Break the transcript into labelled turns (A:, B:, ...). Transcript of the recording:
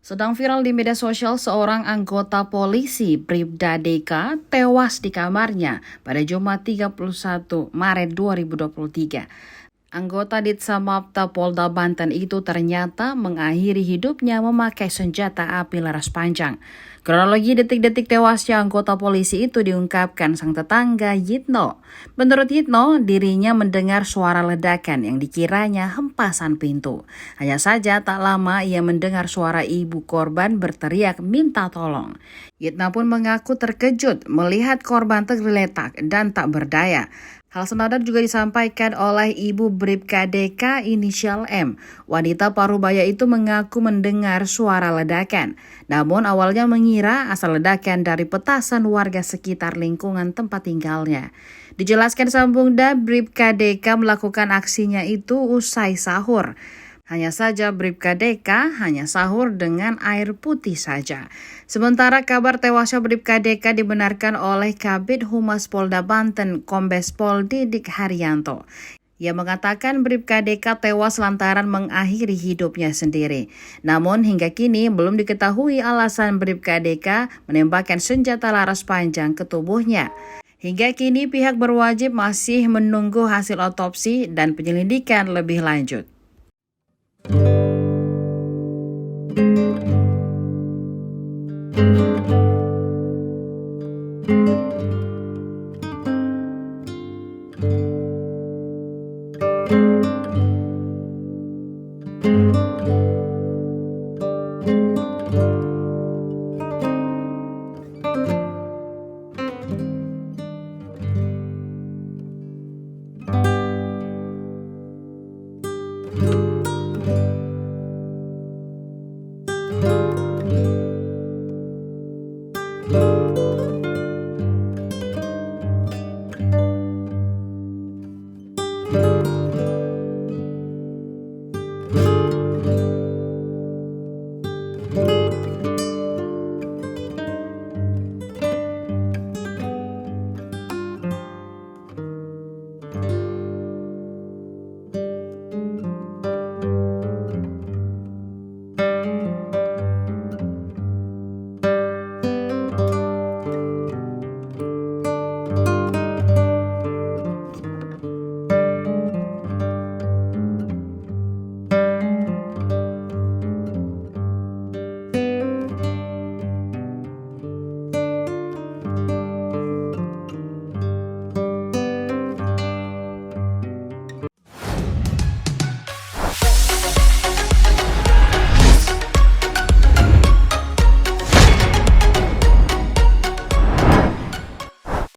A: Sedang viral di media sosial seorang anggota polisi Bribda Deka tewas di kamarnya pada Jumat 31 Maret 2023. Anggota Ditsamapta Polda Banten itu ternyata mengakhiri hidupnya memakai senjata api laras panjang. Kronologi detik-detik tewasnya anggota polisi itu diungkapkan sang tetangga Yitno. Menurut Yitno, dirinya mendengar suara ledakan yang dikiranya hempasan pintu. Hanya saja tak lama ia mendengar suara ibu korban berteriak minta tolong. Yitno pun mengaku terkejut melihat korban tergeletak dan tak berdaya. Hal senada juga disampaikan oleh Ibu Bribka Deka inisial M. Wanita Parubaya itu mengaku mendengar suara ledakan. Namun awalnya mengira asal ledakan dari petasan warga sekitar lingkungan tempat tinggalnya. Dijelaskan Sambungda, Bribka Deka melakukan aksinya itu usai sahur. Hanya saja Bribka Deka hanya sahur dengan air putih saja. Sementara kabar tewasnya Bribka Deka dibenarkan oleh Kabid Humas Polda Banten Kombes Pol Didik Haryanto. Ia mengatakan Bribka Deka tewas lantaran mengakhiri hidupnya sendiri. Namun hingga kini belum diketahui alasan Bribka Deka menembakkan senjata laras panjang ke tubuhnya. Hingga kini pihak berwajib masih menunggu hasil otopsi dan penyelidikan lebih lanjut.